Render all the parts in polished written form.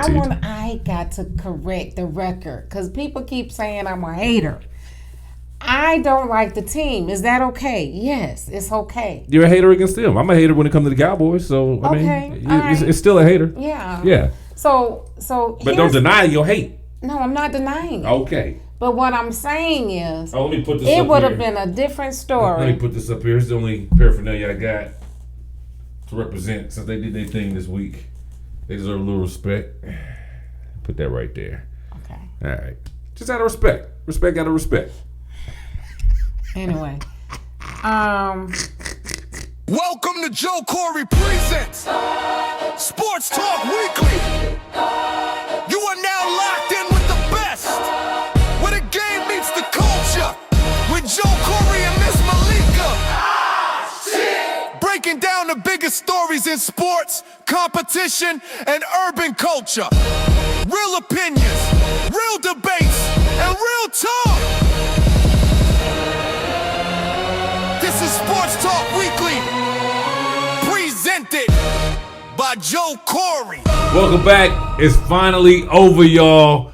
I got to correct the record because people keep saying I'm a hater. I don't like the team. Is that okay? Yes, it's okay. You're a hater against them. I'm a hater when it comes to the Cowboys. So I mean, it's still a hater. Yeah. Yeah. So. But don't deny your hate. No, I'm not denying it. Okay. But what I'm saying is, let me put this it up would here. have been a different story. Let me put this up here. It's the only paraphernalia I got to represent since they did their thing this week. They deserve a little respect. Put that right there. Okay. All right. Just out of respect. Respect out of respect. Anyway. Welcome to Joe Corey Presents Sports Talk Weekly. You are now locked in with the best, where the game meets the culture, with Joe Corey and Miss Malikah. Breaking down the biggest stories in sports, competition, and urban culture. Real opinions, real debates, and real talk. This is Sports Talk Weekly, presented by Joe Corey. Welcome back. It's finally over, y'all.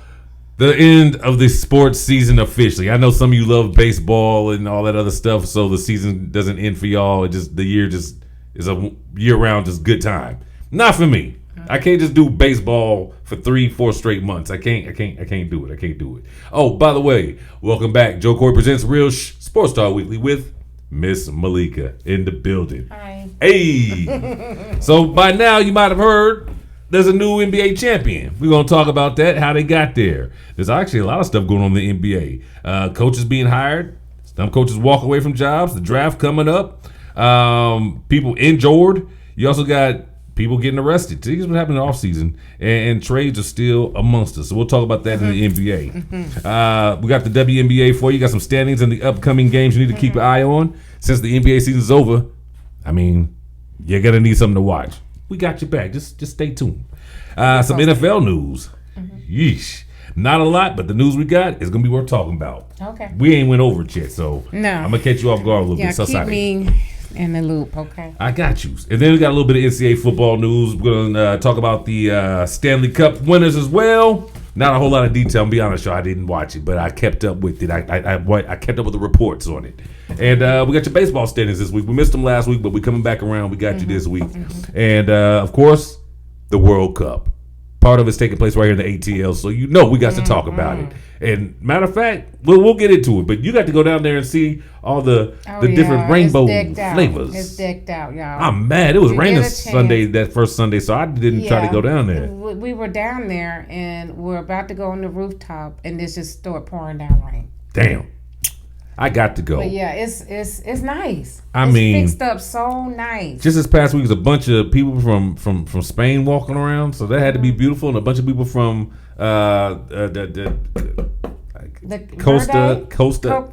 The end of the sports season officially. I know some of you love baseball and all that other stuff, so the season doesn't end for y'all. The year just is a year-round just good time. Not for me. I can't just do baseball for 3-4 straight months. I can't do it. Oh, by the way, welcome back. Joe Corey presents Real Sports Talk Weekly with Miss Malikah in the building. Hi. Hey. So by now you might have heard there's a new NBA champion. We're going to talk about that, how they got there. There's actually a lot of stuff going on in the NBA. Coaches being hired. Some coaches walk away from jobs. The draft coming up. People injured. You also got people getting arrested. See what's happening in the offseason. And trades are still amongst us. So we'll talk about that in the NBA. We got the WNBA for you. Got some standings in the upcoming games you need to keep an eye on. Since the NBA season's over, I mean, you're going to need something to watch. We got your back. Just stay tuned. Some NFL news. Yeesh. Not a lot, but the news we got is going to be worth talking about. Okay. We ain't went over it yet, so no. I'm going to catch you off guard a little bit. Keep me in the loop, okay? I got you. And then we got a little bit of NCAA football news. We're going to talk about the Stanley Cup winners as well. Not a whole lot of detail. I'll be honest, y'all. I didn't watch it, but I kept up with it. I kept up with the reports on it. And we got your baseball standings this week. We missed them last week, but we're coming back around. We got you this week. And, of course, the World Cup. Part of it's taking place right here in the ATL, so you know we got to talk about it. And matter of fact, we'll get into it. But you got to go down there and see all the different rainbow flavors. It's decked out, y'all. I'm mad. It was raining Sunday, that first Sunday, so I didn't try to go down there. We were down there, and we're about to go on the rooftop, and this just started pouring down rain. Damn. I got to go. But yeah, it's nice. I it's mean, fixed up so nice. Just this past week was a bunch of people from Spain walking around, so that had to be beautiful, and a bunch of people from the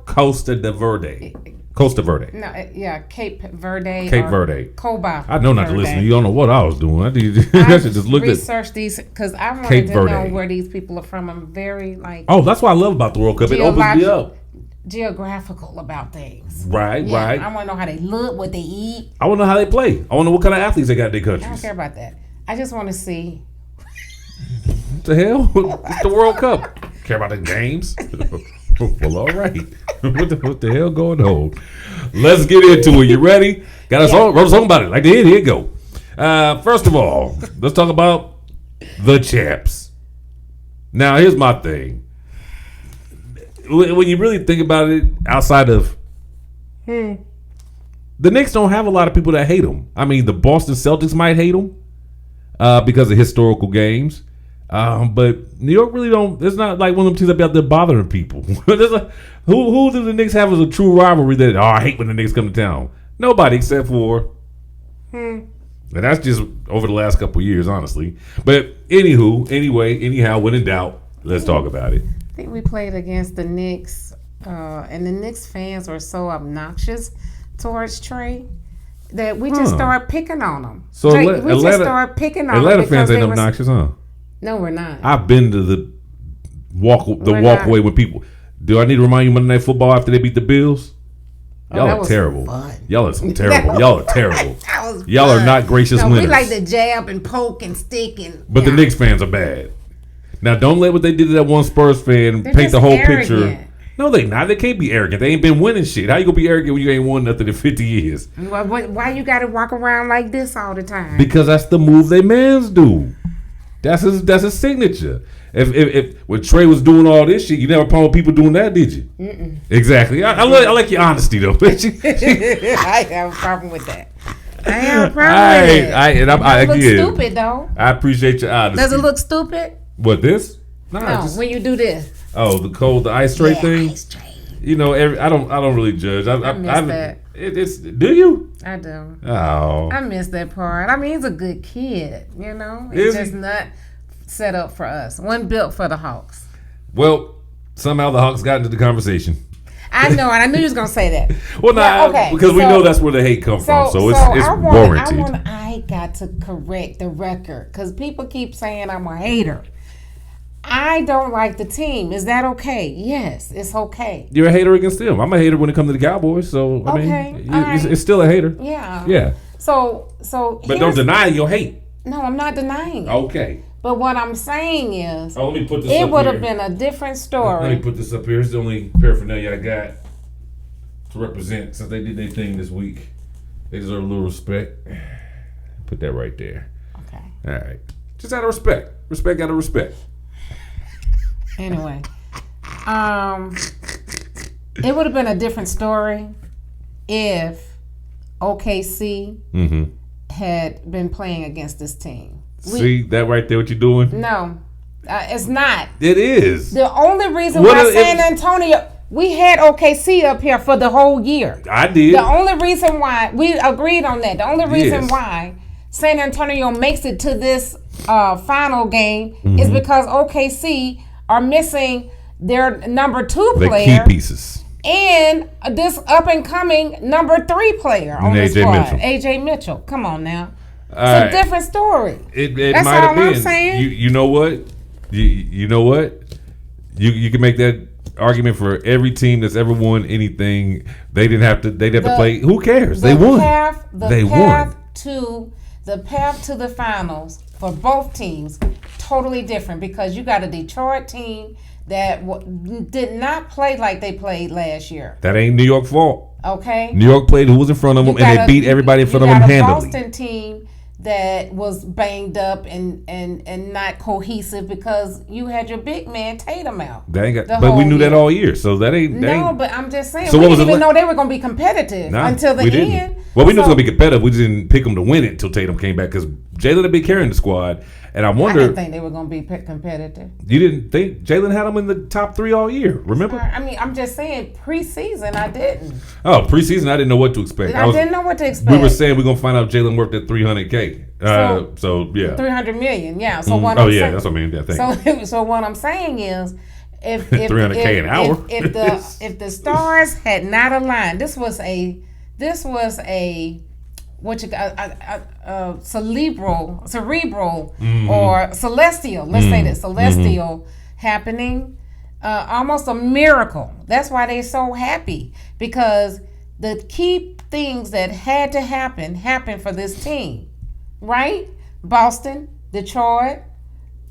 Costa Verde. No, yeah, Cape Verde. Cape Verde. Coba. I know not to listen. You don't know what I was doing. I should just look at research these because I wanted to know where these people are from. I'm very Oh, that's what I love about the World Cup. It opens me up. Geographical about things. Right. I want to know how they look, what they eat. I want to know how they play. I want to know what kind of athletes they got in their countries. I don't care about that. I just want to see. What the hell? It's the World Cup. Care about the games? Well, all right. What the hell going on? Let's get into it. You ready? Got us wrote a song about it. Like the end. Here you go. First of all, let's talk about the champs. Now, here's my thing. When you really think about it, outside of the Knicks don't have a lot of people that hate them. I mean, the Boston Celtics might hate them because of historical games. But New York really don't. It's not like one of them teams that be out there bothering people. Who do the Knicks have as a true rivalry that, I hate when the Knicks come to town? Nobody except for, and that's just over the last couple of years, honestly. But anyhow, when in doubt, let's talk about it. I think we played against the Knicks, and the Knicks fans were so obnoxious towards Trey that we just started picking on them. So we just started picking on Atlanta fans ain't obnoxious, huh? No, we're not. I've been to the walkway when people. Do I need to remind you Monday Night Football after they beat the Bills? Y'all that are was terrible. fun. Y'all are some terrible. Y'all are terrible. That was Y'all are fun. not gracious no, winners. We like to jab and poke and stick and. But the Knicks fans are bad. Now, don't let what they did to that one Spurs fan They're paint the just whole arrogant. picture. No, they not. They can't be arrogant. They ain't been winning shit. How you gonna be arrogant when you ain't won nothing in 50 years? Why you got to walk around like this all the time? Because that's the move they mans do. That's his signature. If when Trey was doing all this shit, you never problem with people doing that, did you? Mm-mm. Exactly. I like your honesty though. I have a problem with that. I have a problem with it. I look again, stupid though. I appreciate your honesty. Does it look stupid? What this? No, just, when you do this. Oh, the ice tray thing. Ice tray. You know, I don't really judge. I miss that. It's do you? I do. Oh, I miss that part. I mean, he's a good kid. You know, Is he's just not set up for us. One built for the Hawks. Well, somehow the Hawks got into the conversation. I know, and I knew you was gonna say that. Well, Yeah, okay, because we so- know that's where the hate comes from. So it's warranted. I got to correct the record because people keep saying I'm a hater. I don't like the team. Is that okay? Yes, it's okay. You're a hater against them. I'm a hater when it comes to the Cowboys. So I Okay, mean, all right. it's still a hater. Yeah. Yeah. So. But don't deny your hate. No, I'm not denying it. Okay. But what I'm saying is, Oh, let me put this. it up would here. have been a different Let story. me put this up here. It's the only paraphernalia I got to represent since they did their thing this week. They deserve a little respect. Put that right there. Okay. All right. Just out of respect. Respect out of respect. Anyway, it would have been a different story if OKC had been playing against this team. See that right there? What you doing? No, it's not. It is. The only reason What why if- San Antonio, we had OKC up here for the whole year. I did. The only reason why we agreed on that, the only reason Yes. why San Antonio makes it to this final game is because OKC are missing their number 2 The player key pieces. and this up and coming number 3 player on And the A.J. squad, Mitchell. AJ Mitchell. Come on now, it's All a right. different story. It That's might have all been. I'm saying. You know what? You know what? You can make that argument for every team that's ever won anything. They didn't have to. They'd have to play. Who cares? They won. They won. The path to the finals for both teams totally different because you got a Detroit team that did not play like they played last year. That ain't New York fault. Okay. New York played who was in front of them, and they beat everybody in front of them handily. You got a Boston team that was banged up and not cohesive because you had your big man Tatum out. That ain't got, the but we whole knew that year. all year, so that ain't. No, but I'm just saying. So we what was didn't it even like? know they were going to be competitive Nah, until the we didn't. end. Well, we knew it was gonna be competitive. We just didn't pick them to win it until Tatum came back because Jalen had been carrying the squad, and I I wonder. didn't think they were going to be competitive. You didn't think Jalen had them in the top 3 all year? Remember? I mean, I'm just saying preseason, I didn't. Oh, preseason, I didn't know what to expect. I didn't know what to expect. We were saying we're gonna find out Jalen worked at $300K. So yeah. 300 million, yeah. So what Oh I'm yeah, saying, that's what I mean. Yeah, thank you. so what I'm saying is, if 300K an hour. if the stars had not aligned, this was a cerebral or celestial. Let's say that celestial happening, almost a miracle. That's why they're so happy because the key things that had to happen happened for this team, right? Boston, Detroit,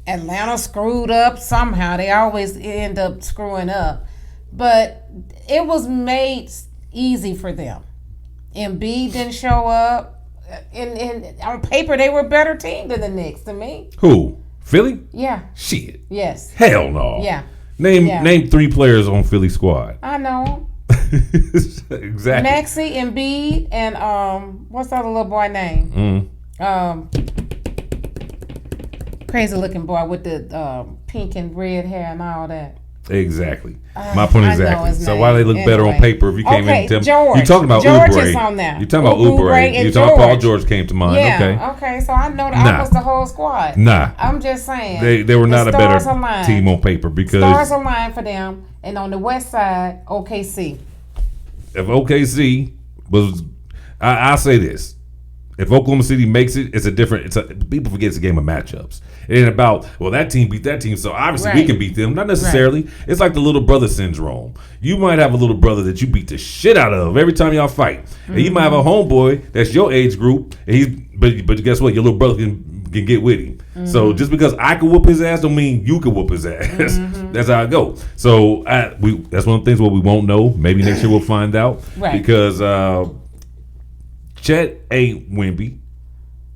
Atlanta screwed up somehow. They always end up screwing up, but it was made easy for them. Embiid didn't show up. And on paper, they were a better team than the Knicks to me. Who? Philly? Yeah. Shit. Yes. Hell no. Yeah. Name 3 players on Philly squad. I know. Exactly. Maxey, Embiid, and what's the other little boy name? Crazy looking boy with the pink and red hair and all that. Exactly. My point I know exactly. his So name. why they look better on Anyway. paper if you came in and tell me? George. You talking about George Oubre. is on there. You talking about Oubre Oubre. and You talking about Paul George. George came to mind. Yeah. Okay. So I know that Nah. I was the whole squad. Nah. I'm just saying. They were not a better stars aligned. team on paper because Stars aligned for them, and on the west side, OKC. if OKC was, I say this, If Oklahoma City makes it, people forget it's a game of matchups. It ain't about, well, that team beat that team, so obviously we can beat them. Not necessarily. Right. It's like the little brother syndrome. You might have a little brother that you beat the shit out of every time y'all fight. And you might have a homeboy that's your age group, and but guess what? Your little brother can get with him. So just because I can whoop his ass don't mean you can whoop his ass. That's how it goes. So that's one of the things where we won't know. Maybe next year we'll find out. Right. Because Chet ain't Wemby.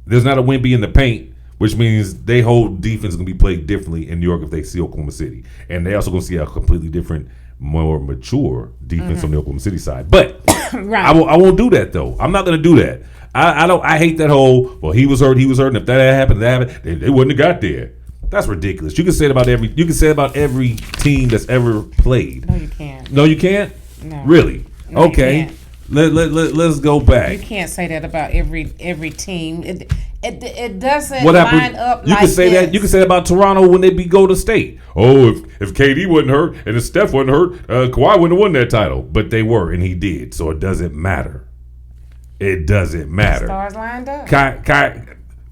There's not a Wemby in the paint, which means they whole defense is going to be played differently in New York if they see Oklahoma City. And they also going to see a completely different, more mature defense on the Oklahoma City side. But I won't do that, though. I'm not going to do that. I hate that whole, well, he was hurt, and if that happened, they wouldn't have got there. That's ridiculous. You can say it about every team that's ever played. No, you can't. No, you can't? No. Really? No, okay. Let's go back. You can't say that about every team. It doesn't line up. You can say that. You can say that about Toronto when they beat Golden State. Oh, if K.A.T. wasn't hurt and if Steph wasn't hurt, Kawhi wouldn't have won that title. But they were, and he did. So it doesn't matter. It doesn't matter. Stars lined up.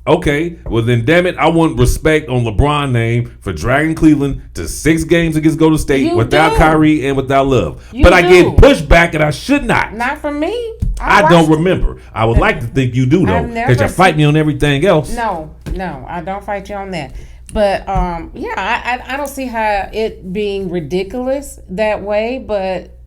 Okay, well then, damn it, I want respect on LeBron's name for dragging Cleveland to 6 games against Golden State without Kyrie and without Love. But I get pushed back, and I should not. Not from me. I don't remember. I would like to think you do, though, because you fight me on everything else. No, I don't fight you on that. But I don't see how it being ridiculous that way. But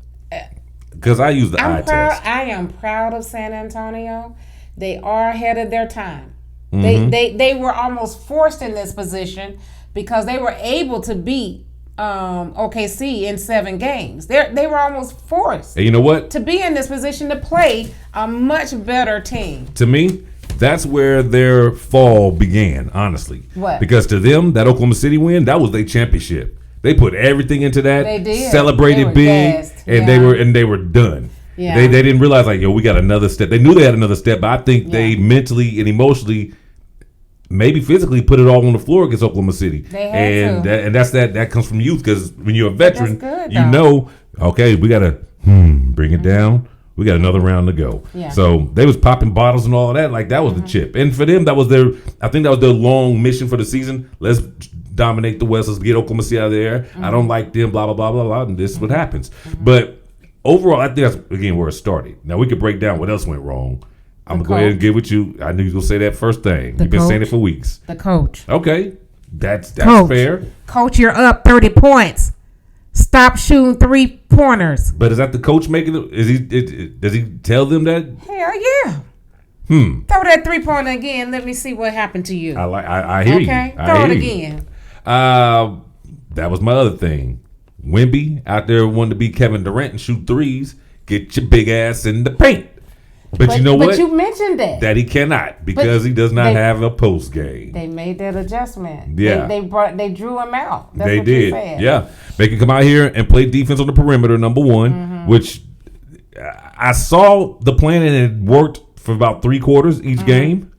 because I use the eye test. I am proud of San Antonio. They are ahead of their time. They were almost forced in this position because they were able to beat OKC in 7 games. They were almost forced. And you know what? To be in this position to play a much better team. To me, that's where their fall began, honestly. What? Because to them, that Oklahoma City win, that was their championship. They put everything into that. They did. Celebrated big, gassed. And they were done. Yeah. They didn't realize we got another step. They knew they had another step, but I think they mentally and emotionally, maybe physically, put it all on the floor against Oklahoma City. They had to. And that comes from youth, because when you're a veteran, you know, okay, we got to bring it down. We got another round to go. Yeah. So they was popping bottles and all of that. Like, that was the chip. And for them, that was their long mission for the season. Let's dominate the West. Let's get Oklahoma City out of there. I don't like them, blah, blah, blah, blah, blah. And this is what happens. But overall, I think that's, again, where it started. Now, we could break down what else went wrong. I'm going to go ahead and get with you. I knew you were going to say that first thing. You've been saying it for weeks. The coach. Okay. That's coach. Fair. Coach, you're up 30 points. Stop shooting 3-pointers. But is that the coach making it? Does he tell them that? Hell yeah. Throw that 3-pointer again. Let me see what happened to you. I hear you. Okay. Throw it again. That was my other thing. Wemby out there wanting to be Kevin Durant and shoot threes. Get your big ass in the paint. But you know what? But you mentioned that. That he cannot, because he does not have a post game. They made that adjustment. Yeah. They drew him out. That's they what did. You said. Yeah. They can come out here and play defense on the perimeter, number one, which I saw the plan and it worked for about 3 quarters each game.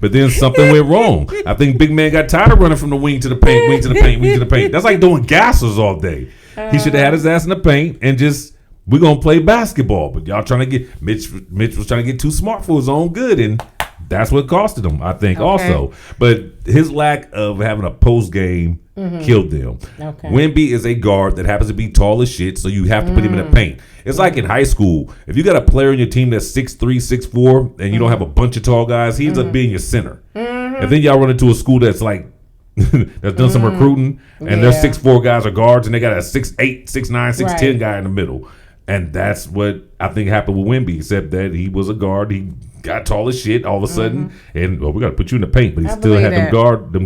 But then something went wrong. I think big man got tired of running from the wing to the paint, wing to the paint, wing to the paint. That's like doing gassers all day. He should have had his ass in the paint and just, we're going to play basketball. But y'all trying to get, Mitch was trying to get too smart for his own good, and that's what costed him, I think, also. But his lack of having a post game killed them. Okay. Wemby is a guard that happens to be tall as shit, so you have to put him in the paint. It's like in high school. If you got a player in your team that's 6'3", 6'4", and you don't have a bunch of tall guys, he ends up being your center. And then y'all run into a school that's like, that's done some recruiting, and their 6'4" guys are guards, and they got a 6'8", 6'9", 6'10" guy in the middle. And that's what I think happened with Wemby, except that he was a guard. He got tall as shit all of a sudden, and we got to put you in the paint, but he still had them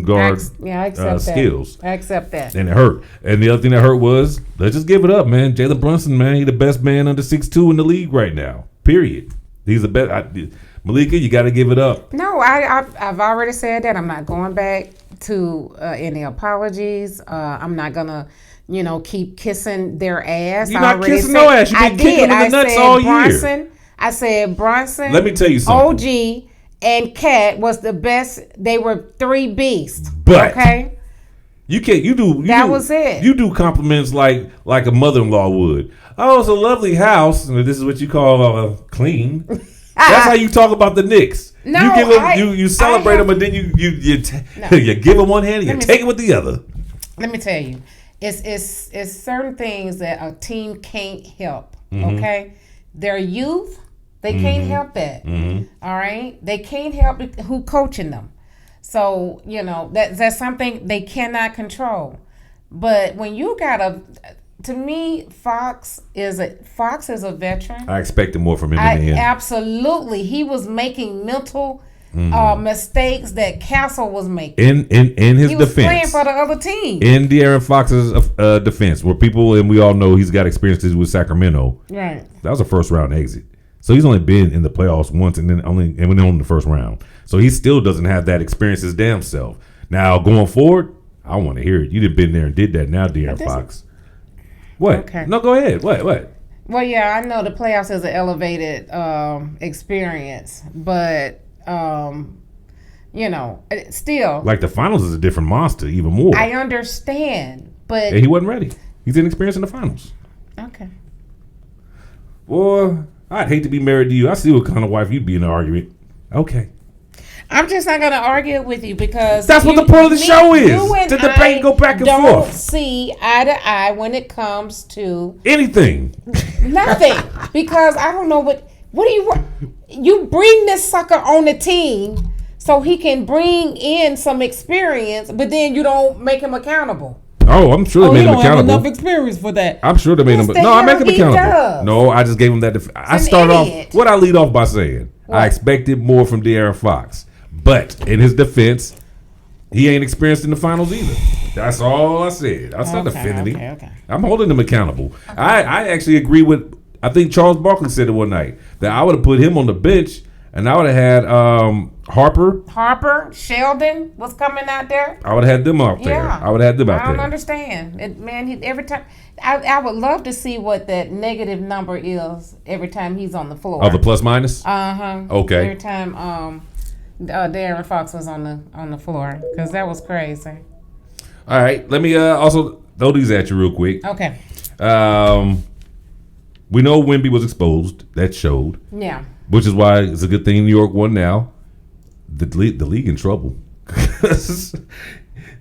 guard skills. I accept that. And it hurt. And the other thing that hurt was, let's just give it up, man. Jalen Brunson, man, he the best man under 6'2" in the league right now. Period. He's the best. Malikah, you got to give it up. No, I've already said that. I'm not going back to any apologies. I'm not gonna, keep kissing their ass. You're not kissing no ass. You've been kicking them in the nuts all year. I said Brunson. Let me tell you something. OG and K.A.T was the best. They were 3 beasts. But okay, you can't. Was it. You do compliments like a mother-in-law would. Oh, it's a lovely house. This is what you call clean. That's how you talk about the Knicks. No, you give them, you celebrate them, and then you you give them one hand and you take it with the other. Let me tell you, it's certain things that a team can't help. Mm-hmm. Okay, their youth, they can't help that. Mm-hmm. All right, they can't help who coaching them. So that's something they cannot control. But when you to me, Fox is a veteran. I expected more from him in the end. Absolutely, he was making mental mistakes that Castle was making. In his he was defense, playing for the other team. In De'Aaron Fox's defense, where people and we all know he's got experiences with Sacramento. Right. That was a first round exit. So he's only been in the playoffs once, and went on in the first round. So he still doesn't have that experience his damn self. Now going forward, I want to hear it. You'd have been there and did that. Now, De'Aaron Fox. What? Okay. No, go ahead. What? Well, yeah, I know the playoffs is an elevated experience, but still. Like the finals is a different monster, even more. I understand, but he wasn't ready. He's inexperienced in the finals. Okay. Boy, I'd hate to be married to you. I see what kind of wife you'd be in an argument. Okay. I'm just not going to argue with you because that's what the point of the show is. To debate and go back and forth. Don't see eye to eye when it comes to anything. Nothing. Because I don't know what do you want? You bring this sucker on the team so he can bring in some experience, but then you don't make him accountable. Oh, I'm sure they made him accountable. Have enough experience for that. I'm sure they made him. No, I make him accountable. Does. No, I just gave him that. I started off. What I lead off by saying, what? I expected more from De'Aaron Fox, but in his defense, he ain't experienced in the finals either. That's all I said. I'm not defending him. Okay. I'm holding him accountable. Okay. I actually agree with. I think Charles Barkley said it one night that I would have put him on the bench, and I would have had Harper, Sheldon was coming out there. I would have had them out there. I would have had them out there. I don't understand. Every time I would love to see what that negative number is every time he's on the floor. Oh, the plus minus? Okay. Every time De'Aaron Fox was on the floor, because that was crazy. All right, let me also throw these at you real quick. Okay. We know Wemby was exposed. That showed. Yeah. Which is why it's a good thing New York won now. The league in trouble.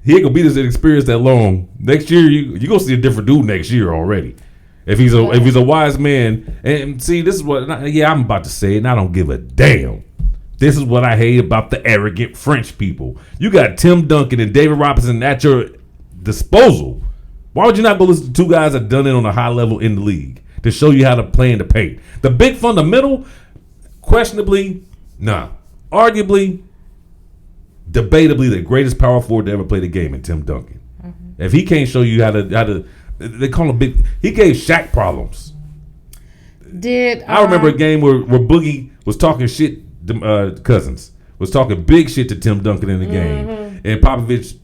He ain't gonna be this inexperienced that long. Next year, you gonna see a different dude next year already. If he's a wise man. And see, this is what I'm about to say, and I don't give a damn. This is what I hate about the arrogant French people. You got Tim Duncan and David Robinson at your disposal. Why would you not go listen to two guys that done it on a high level in the league to show you how to play in the paint? The big fundamental, questionably, arguably, debatably the greatest power forward to ever play the game in Tim Duncan. Mm-hmm. If he can't show you how to, they call him big. He gave Shaq problems. I remember a game where Boogie was talking shit. Cousins was talking big shit to Tim Duncan in the game, and Popovich.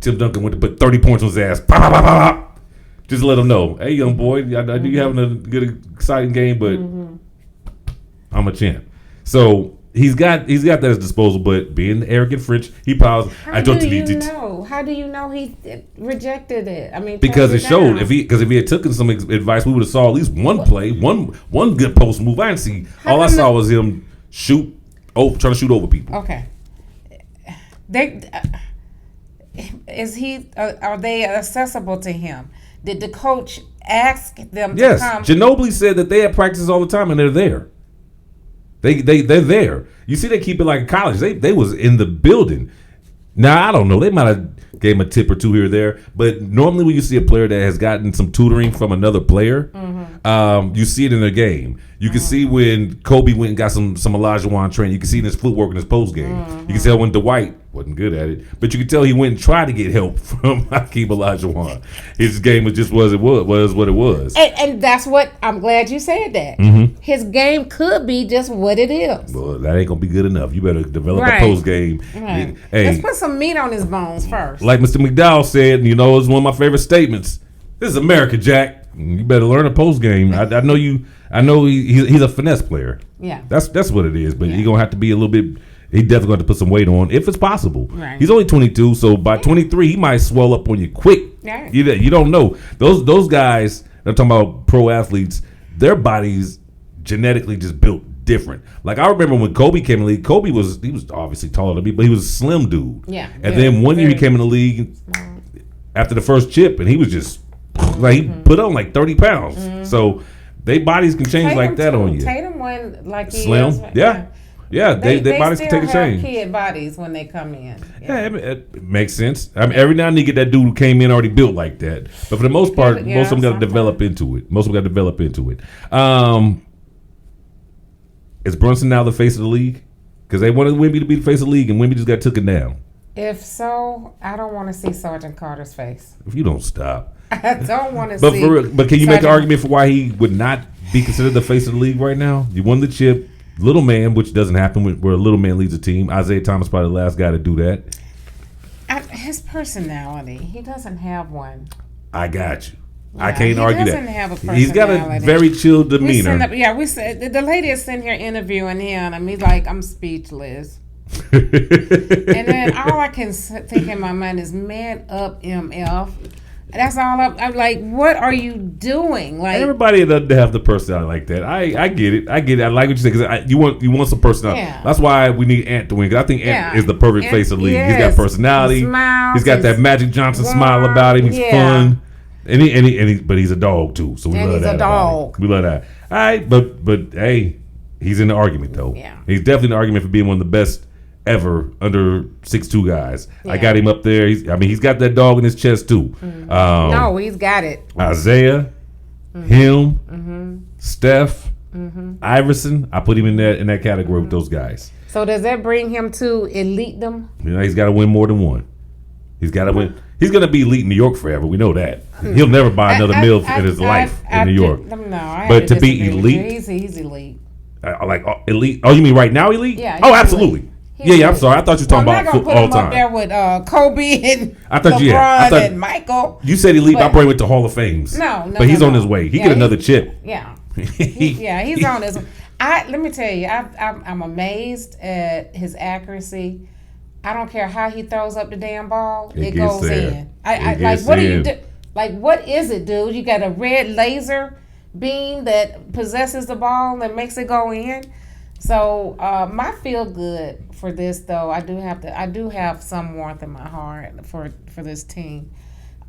Tim Duncan went to put 30 points on his ass. Pop, pop, pop, pop. Just let him know, hey, young boy, I know you having a good, exciting game, but I'm a champ. So he's got that at his disposal. But being the arrogant French, he piles. How do you know he rejected it? I mean, because it showed. If he had taken some advice, we would have saw at least one play, one good post move. I didn't see. All I saw was him trying to shoot over people. Okay. Are they accessible to him? Did the coach ask them to come? Yes, Ginobili said that they have practice all the time and they're there. They're there. You see, they keep it like college. They was in the building. Now I don't know. They might have gave him a tip or two here or there, but normally when you see a player that has gotten some tutoring from another player, you see it in their game. You can see when Kobe went and got some Olajuwon training. You can see in his footwork in his post game. You can tell when Dwight wasn't good at it, but you can tell he went and tried to get help from Hakeem Olajuwon. His game was just what it was. And that's what I'm glad you said that. His game could be just what it is. Well, that ain't gonna be good enough. You better develop a post game. Right. Hey, let's put some meat on his bones first. Like Mr. McDowell said, it's one of my favorite statements. This is America, Jack. You better learn a post game. I know you. I know he's a finesse player. Yeah, that's what it is. But he's gonna have to be a little bit. He definitely going to put some weight on if it's possible. Right. He's only 22, so by 23 he might swell up on you quick. Right. You don't know. Those guys. I'm talking about pro athletes. Their bodies genetically just built different. Like I remember when Kobe came in the league. He was obviously taller than me, but he was a slim dude. Yeah. And then one year he came in the league after the first chip, and he was just like he put on like 30 pounds. So they bodies can change like that on you. Tatum went like he Slim. is, Yeah, they bodies can take a change. Kid bodies when they come in. Yeah, it makes sense. I mean, every now and then you get that dude who came in already built like that. But for the most part, most of them got to develop into it. Is Brunson now the face of the league? Because they wanted Wemby to be the face of the league, and Wemby just got taken down. If so, I don't want to see Sergeant Carter's face. If you don't stop. I don't want to see. But can you make an argument for why he would not be considered the face of the league right now? You won the chip. Little man, which doesn't happen where a little man leads a team. Isaiah Thomas probably the last guy to do that. His personality, he doesn't have one. I got you. Yeah, I can't argue that. He doesn't have a personality. He's got a very chill demeanor. We said the lady is sitting here interviewing him, and he's like, I'm speechless. And then all I can think in my mind is, man up, MF. That's all I'm like, what are you doing? Like everybody doesn't have the personality like that. I get it. I like what you say because you want some personality. Yeah. That's why we need Ant to win because I think Ant is the perfect face of the league. Yes. He's got personality. He's got that Magic Johnson smile about him. He's fun. But he's a dog too. So we love that. He's a dog. We love that. All right, but hey, he's in the argument though. Yeah. He's definitely in the argument for being one of the best ever under 6'2" guys. Yeah. I got him up there. He's got that dog in his chest too. Mm-hmm. No, he's got it. Isaiah, him, Steph, Iverson. I put him in that category with those guys. So does that bring him to elitedom? He's got to win more than one. He's got to win. He's going to be elite in New York forever. We know that. He'll never buy another meal in his life in New York. But to be elite, he's elite. Like elite. Oh, you mean right now elite? Yeah. Oh, absolutely. Yeah, I'm sorry. I thought you were talking about football all time. I'm not going to put him up there with Kobe and LeBron and Michael. You said elite. I bring him to Hall of Fames. No. But he's on his way. He get another chip. Yeah. He's on his way. Let me tell you, I'm amazed at his accuracy. I don't care how he throws up the damn ball. It goes in. What do you do? Like, what is it, dude? You got a red laser beam that possesses the ball and makes it go in. So my feel good for this though, I do have some warmth in my heart for this team.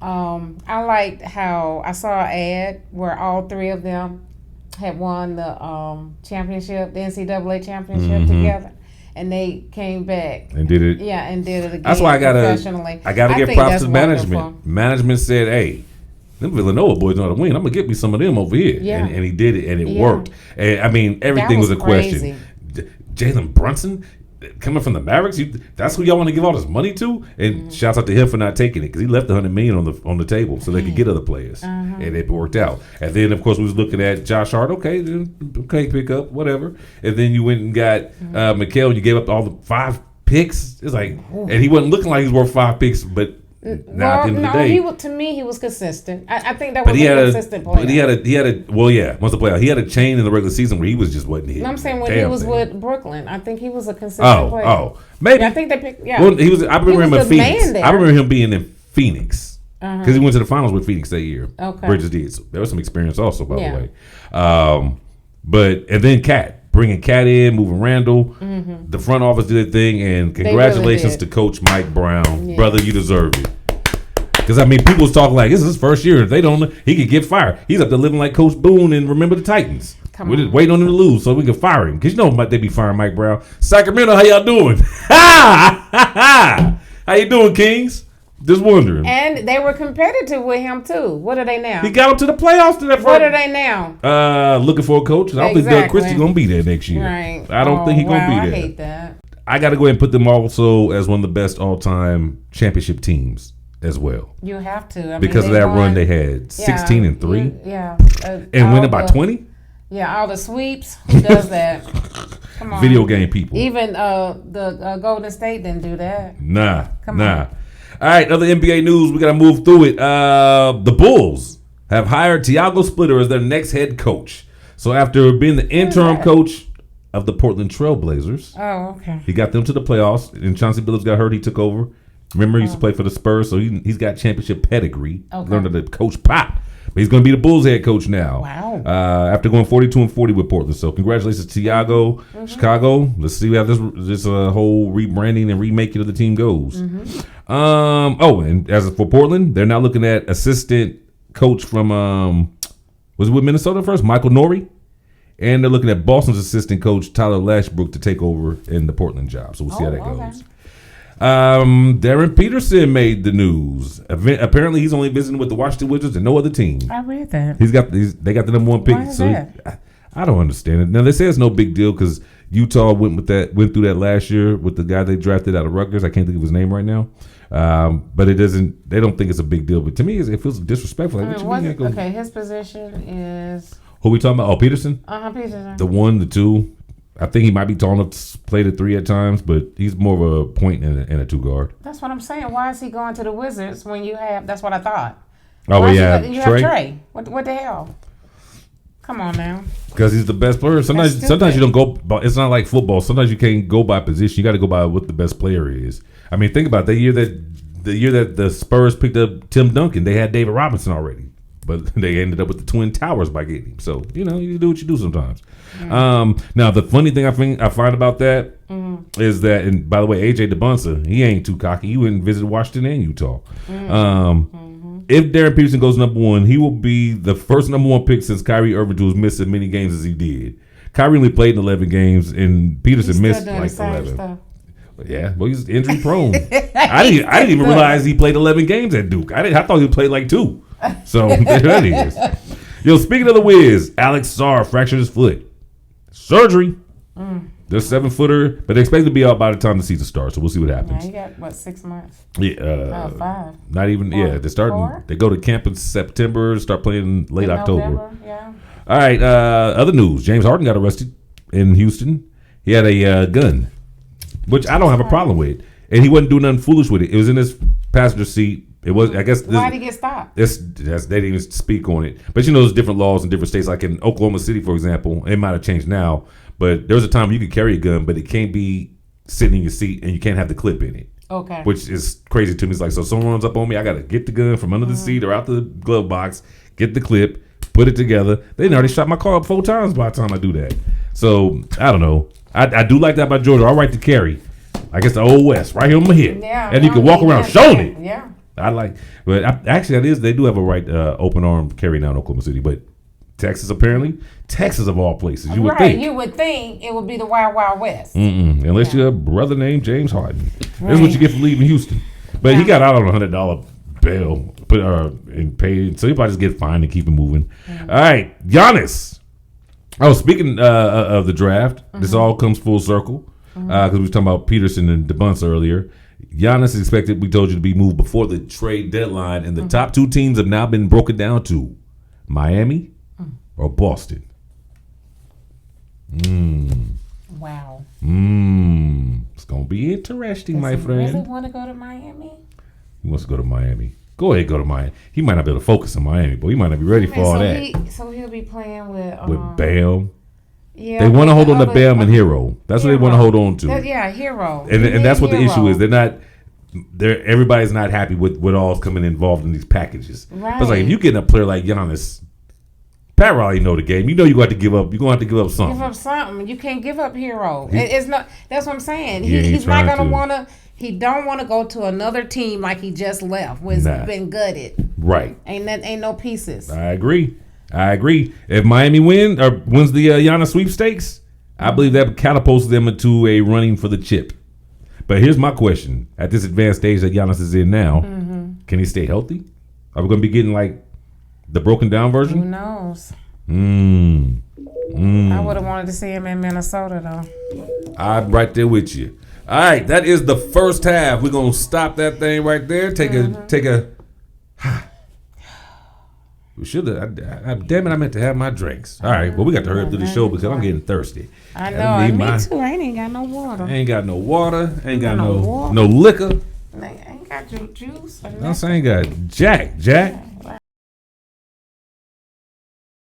I liked how I saw an ad where all three of them had won the championship, the NCAA championship together, and they came back and did it. Yeah, and did it again. That's why I gotta give props to management. Wonderful. Management said, "Hey, them Villanova boys know how to win. I'm gonna get me some of them over here." Yeah. And he did it, and it worked. And I mean, everything was a question. Jalen Brunson coming from the Mavericks, that's who y'all want to give all this money to? And shouts out to him for not taking it because he left $100 million on the table so they could get other players, and it worked out. And then of course we was looking at Josh Hart. Okay, pick up whatever. And then you went and got Mikal. You gave up all the 5 picks. It's like, and he wasn't looking like he was worth 5 picks, but. At the end of the day, to me, he was consistent. I think that was a consistent player. But he had once the playoff, he had a chain in the regular season where he was just wasn't hitting. I'm saying when he was with Brooklyn, I think he was a consistent player. Maybe. Yeah, I think they picked. Yeah, well, I remember him in Phoenix. I remember him being in Phoenix because he went to the finals with Phoenix that year. Okay, Bridges did. So there was some experience also, by the way. And then K.A.T. Bringing K.A.T. in, moving Randall. The front office did their thing, and congratulations to Coach Mike Brown. Yeah. Brother, you deserve it. Because, I mean, people was talking like, this is his first year. If they don't, he could get fired. He's up there living like Coach Boone and Remember the Titans. We're just waiting on him to lose so we can fire him. Because you know they be firing Mike Brown. Sacramento, how y'all doing? How you doing, Kings? Just wondering. And they were competitive with him, too. What are they now? He got them to the playoffs. What are they now? Looking for a coach. I don't think Doug Christie's going to be there next year. Right. I don't think he's going to be there. I hate that. I got to go ahead and put them also as one of the best all-time championship teams as well. You have to. Because of that run they had. 16-3. Yeah. And winning by 20? Yeah, all the sweeps. Who does that? Come on. Video game people. Even the Golden State didn't do that. Nah. All right, other NBA news. We got to move through it. The Bulls have hired Tiago Splitter as their next head coach. So after being the interim coach of the Portland Trail Blazers, he got them to the playoffs. And Chauncey Billups got hurt. He took over. Remember, he used to play for the Spurs, so he's got championship pedigree. Learned to coach Pop. He's going to be the Bulls head coach now. Wow. After going 42-40 with Portland. So congratulations to Tiago, Chicago. Let's see how this whole rebranding and remaking of the team goes. And as for Portland, they're now looking at assistant coach from was it with Minnesota first? Michael Norrie. And they're looking at Boston's assistant coach, Tyler Lashbrook, to take over in the Portland job. So we'll see how that goes. Darren Peterson made the news. Apparently, he's only visiting with the Washington Wizards and no other team. I read that. They got the number one pick. Why is so that? I don't understand it. Now they say it's no big deal because Utah went through that last year with the guy they drafted out of Rutgers. I can't think of his name right now. But it doesn't. They don't think it's a big deal. But to me, it feels disrespectful. Like, Okay, his position is. Who we talking about? Oh, Peterson. Peterson. The 1, the 2. I think he might be tall enough to play the 3 at times, but he's more of a point and a 2 guard. That's what I'm saying. Why is he going to the Wizards when you have? That's what I thought. Oh, you have Trey. What the hell? Come on now. Because he's the best player. Sometimes you don't go. It's not like football. Sometimes you can't go by position. You got to go by what the best player is. I mean, think about it. The year that the Spurs picked up Tim Duncan, they had David Robinson already. But they ended up with the Twin Towers by getting him. So, you do what you do sometimes. Now, the funny thing I find about that is that, and by the way, A.J. DeBunsa, he ain't too cocky. He went and visited Washington and Utah. If Darren Peterson goes number 1, he will be the first number 1 pick since Kyrie Irving to have missed as many games as he did. Kyrie only played in 11 games, and Peterson missed like 11. Stuff. Yeah, well, he's injury prone. I didn't even realize he played 11 games at Duke. I thought he played like 2. So there that is. Yo, speaking of the Wiz, Alex Sarr fractured his foot. Surgery. They're 7-footer, but they expect to be out by the time the season starts. So we'll see what happens. Yeah, he got 6 months? Yeah, 5. Not even. They're starting. 4? They go to camp in September. Start playing late October. November, yeah. All right. Other news: James Harden got arrested in Houston. He had a gun, which I don't have a problem with, and he wasn't doing nothing foolish with it. It was in his passenger seat. It was, I guess. Why did he get stopped? They didn't even speak on it. But there's different laws in different states. Like in Oklahoma City, for example, it might have changed now. But there was a time you could carry a gun, but it can't be sitting in your seat, and you can't have the clip in it. Okay. Which is crazy to me. It's like, so someone runs up on me, I got to get the gun from under the seat or out the glove box, get the clip, put it together. They already shot my car up 4 times by the time I do that. So, I don't know. I do like that about Georgia. All right to carry. I guess the Old West, right here on my hip. Yeah. And you can walk around showing it. Yeah. Actually, that is, they do have a right open arm carry now in Oklahoma City, but Texas of all places, you would think. You would think it would be the Wild Wild West. Unless you're a brother named James Harden. Right. That's what you get for leaving Houston. But he got out on a $100 bail and paid, so he probably just get fined and keep it moving. All right, Giannis. Speaking of the draft, this all comes full circle because we were talking about Peterson and DeBunce earlier. Giannis is expected, we told you, to be moved before the trade deadline, and the top 2 teams have now been broken down to Miami or Boston. Wow. It's going to be interesting, my friend. Does he really want to go to Miami? He wants to go to Miami. Go ahead, go to Miami. He might not be able to focus on Miami, but he might not be ready for all that. So he'll be playing with Bam. Yeah, they want to hold on to Bam and Hero. That's what they want to hold on to. Hero. And that's what the issue is. Everybody's not happy with what all's coming involved in these packages. Right. It's like if you get a player like Giannis, Pat Riley know the game. You know you're going to have to give up. You're going to have to give up something. Give up something. You can't give up Hero. It's not. That's what I'm saying. He's not going to want to. He don't want to go to another team like he just left, who's been gutted. Right. Ain't no pieces. I agree. If Miami wins the Giannis sweepstakes, I believe that catapults them into a running for the chip. But here's my question: at this advanced stage that Giannis is in now, can he stay healthy? Are we going to be getting like the broken down version? Who knows? I would have wanted to see him in Minnesota though. I'm right there with you. All right, that is the first half. We're gonna stop that thing right there. Take a. We should have. Damn it! I meant to have my drinks. All right, well we got to hurry up through the show because I'm getting thirsty. I know. Me too. I ain't got no water. Ain't got no water. Ain't got no liquor. I ain't got juice. I ain't got Jack.